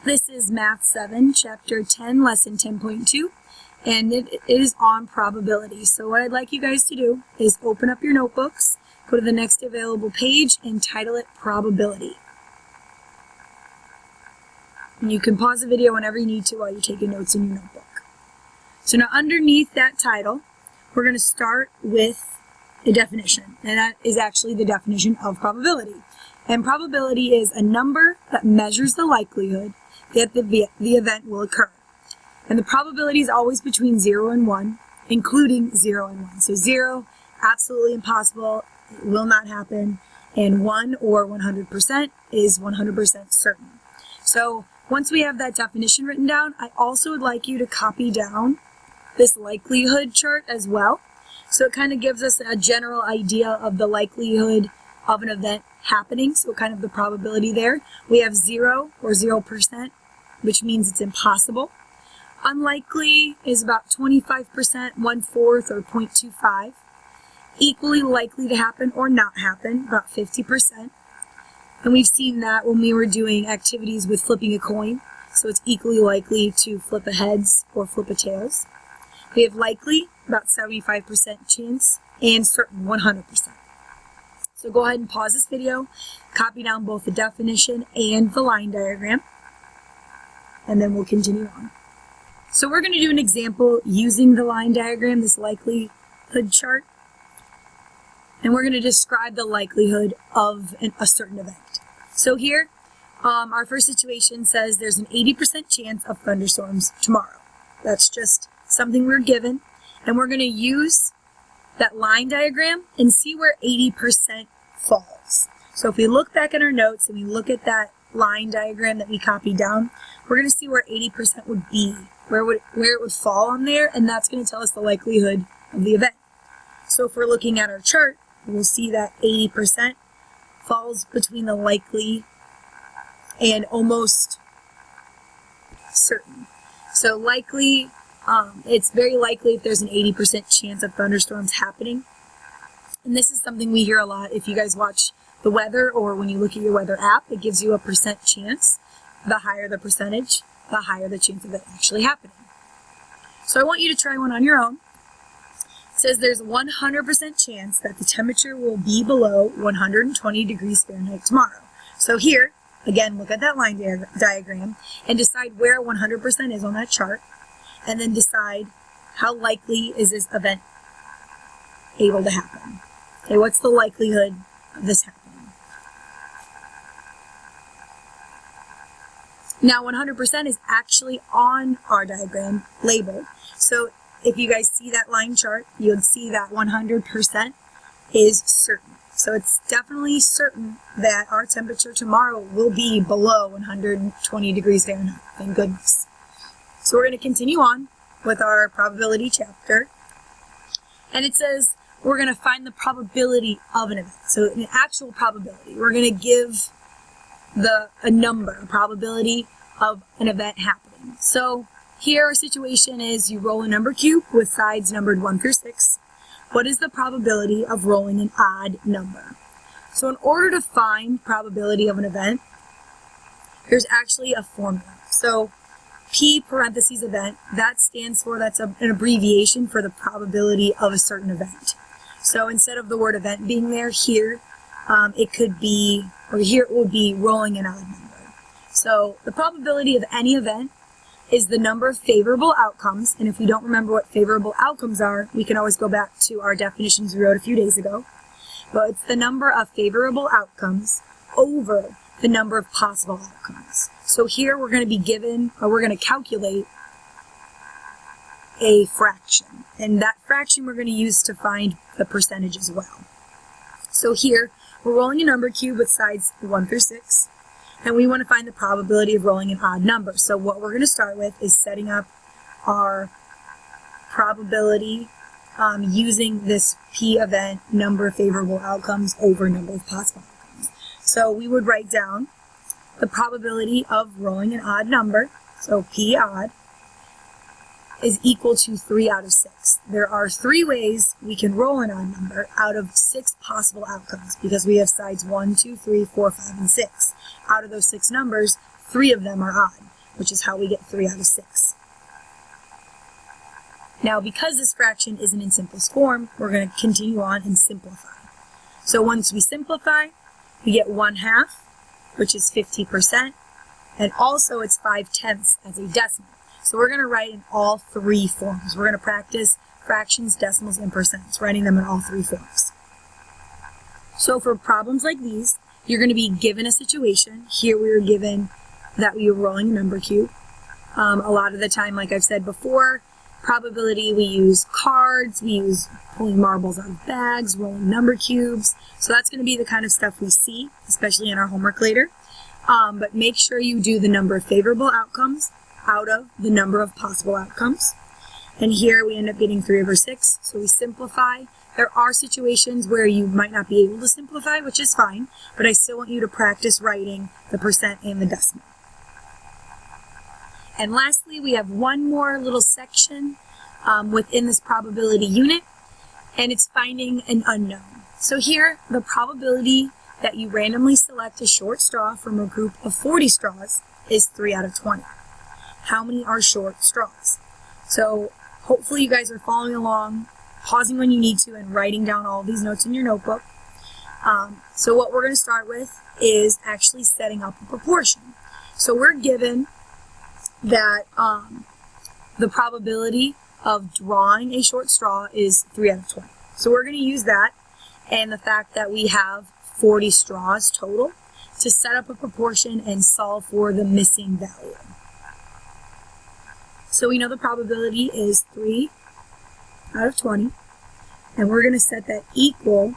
This is Math 7, Chapter 10, Lesson 10.2, and it is on probability. So what I'd like you guys to do is open up your notebooks, go to the next available page, and title it Probability. And you can pause the video whenever you need to while you're taking notes in your notebook. So now underneath that title, we're going to start with a definition, and that is actually the definition of probability. And probability is a number that measures the likelihood that the event will occur. And the probability is always between 0 and 1, including 0 and 1. So 0, absolutely impossible, it will not happen, and 1 or 100% is 100% certain. So once we have that definition written down, I also would like you to copy down this likelihood chart as well. So it kind of gives us a general idea of the likelihood of an event happening, so kind of the probability there. We have 0 or 0%, which means it's impossible. Unlikely is about 25%, 1/4 or 0.25. Equally likely to happen or not happen, about 50%. And we've seen that when we were doing activities with flipping a coin, so it's equally likely to flip a heads or flip a tails. We have likely, about 75% chance, and certain, 100%. So go ahead and pause this video, copy down both the definition and the line diagram, and then we'll continue on. So we're going to do an example using the line diagram, this likelihood chart, and we're going to describe the likelihood of a certain event. So here, our first situation says there's an 80% chance of thunderstorms tomorrow. That's just something we're given, and we're going to use that line diagram and see where 80% falls. So if we look back at our notes and we look at that line diagram that we copied down, we're going to see where 80% would be, where it would fall on there, and that's going to tell us the likelihood of the event. So if we're looking at our chart, we'll see that 80% falls between the likely and almost certain. So likely, it's very likely if there's an 80% chance of thunderstorms happening. And this is something we hear a lot. If you guys watch the weather or when you look at your weather app, it gives you a percent chance. The higher the percentage, the higher the chance of it actually happening. So I want you to try one on your own. It says there's 100% chance that the temperature will be below 120 degrees Fahrenheit tomorrow. So here, again, look at that line diagram and decide where 100% is on that chart. And then decide how likely is this event able to happen. Okay, what's the likelihood of this happening? Now 100% is actually on our diagram labeled. So if you guys see that line chart, you'll see that 100% is certain. So it's definitely certain that our temperature tomorrow will be below 120 degrees Fahrenheit. Thank goodness. So we're going to continue on with our probability chapter. And it says we're going to find the probability of an event. So an actual probability. We're going to give a number, a probability of an event happening. So here our situation is you roll a number cube with sides numbered 1 through 6. What is the probability of rolling an odd number? So in order to find probability of an event, there's actually a formula. So P parentheses event, that stands for, that's an abbreviation for the probability of a certain event. So instead of the word event being there, here it could be, or here it would be rolling an odd number. So the probability of any event is the number of favorable outcomes, and if we don't remember what favorable outcomes are, we can always go back to our definitions we wrote a few days ago. But it's the number of favorable outcomes over the number of possible outcomes. So here we're going to be given, or we're going to calculate a fraction. And that fraction we're going to use to find the percentage as well. So here, we're rolling a number cube with sides 1 through 6. And we want to find the probability of rolling an odd number. So what we're going to start with is setting up our probability using this P event, number of favorable outcomes over number of possible outcomes. So we would write down the probability of rolling an odd number, so P odd, is equal to 3 out of 6. There are 3 ways we can roll an odd number out of 6 possible outcomes because we have sides 1, 2, 3, 4, 5, and 6. Out of those 6 numbers, 3 of them are odd. which is how we get 3 out of 6. Now, because this fraction isn't in simplest form, we're going to continue on and simplify. So once we simplify, we get 1/2, which is 50%, and also it's 5/10 as a decimal. So we're going to write in all 3 forms. We're going to practice fractions, decimals, and percents, writing them in all 3 forms. So for problems like these, you're going to be given a situation. Here we were given that we were rolling a number cube. A lot of the time, like I've said before, probability, we use cards, we use pulling marbles out of bags, rolling number cubes. So that's going to be the kind of stuff we see, especially in our homework later. But make sure you do the number of favorable outcomes out of the number of possible outcomes. And here we end up getting 3 over 6, so we simplify. There are situations where you might not be able to simplify, which is fine, but I still want you to practice writing the percent and the decimal. And lastly, we have one more little section within this probability unit, and it's finding an unknown. So here, the probability that you randomly select a short straw from a group of 40 straws is 3 out of 20. How many are short straws? So hopefully you guys are following along, pausing when you need to, and writing down all of these notes in your notebook. So what we're going to start with is actually setting up a proportion. So we're given that the probability of drawing a short straw is 3 out of 20. So we're going to use that and the fact that we have 40 straws total to set up a proportion and solve for the missing value. So we know the probability is 3 out of 20, and we're going to set that equal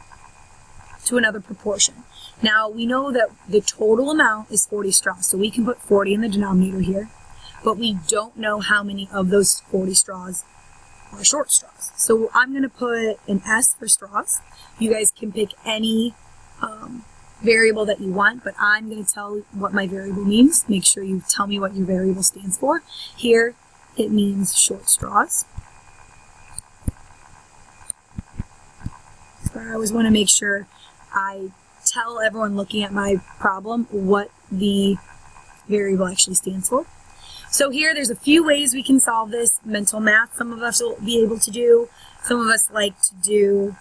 to another proportion. Now we know that the total amount is 40 straws, so we can put 40 in the denominator here, but we don't know how many of those 40 straws are short straws. So I'm going to put an S for straws. You guys can pick any variable that you want, but I'm going to tell what my variable means. Make sure you tell me what your variable stands for. Here it means short straws. So I always want to make sure I tell everyone looking at my problem what the variable actually stands for. So here there's a few ways we can solve this. Mental math, some of us will be able to do. Some of us like to do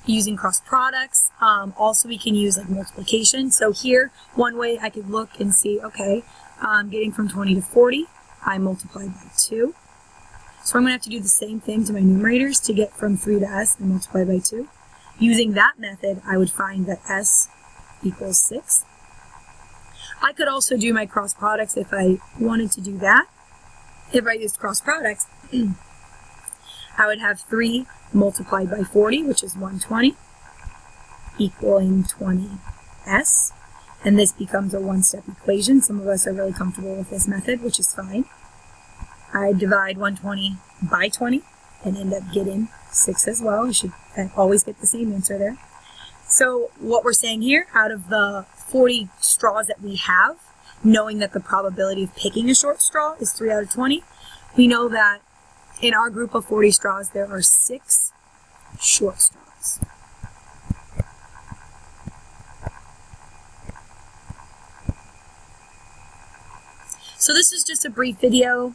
using cross products. Also we can use like multiplication. So here, one way I could look and see, okay, getting from 20 to 40, I multiply by 2. So I'm going to have to do the same thing to my numerators to get from 3 to S and multiply by 2. Using that method, I would find that S equals 6. I could also do my cross products if I wanted to do that. If I used cross products, I would have 3 multiplied by 40, which is 120, equaling 20S. And this becomes a one-step equation. Some of us are really comfortable with this method, which is fine. I divide 120 by 20 and end up getting 6 as well. You should always get the same answer there. So what we're saying here, out of the 40 straws that we have, knowing that the probability of picking a short straw is 3 out of 20, we know that in our group of 40 straws, there are 6 short straws. So this is just a brief video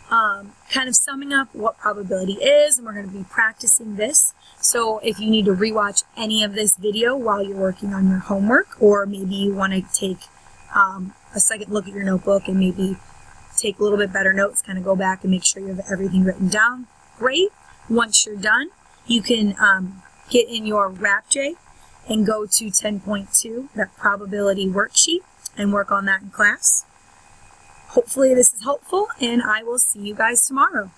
kind of summing up what probability is, and we're going to be practicing this. So if you need to rewatch any of this video while you're working on your homework, or maybe you want to take a second look at your notebook and maybe take a little bit better notes, kind of go back and make sure you have everything written down, great. Once you're done, you can get in your RapJ and go to 10.2, that probability worksheet, and work on that in class. Hopefully this is helpful, and I will see you guys tomorrow.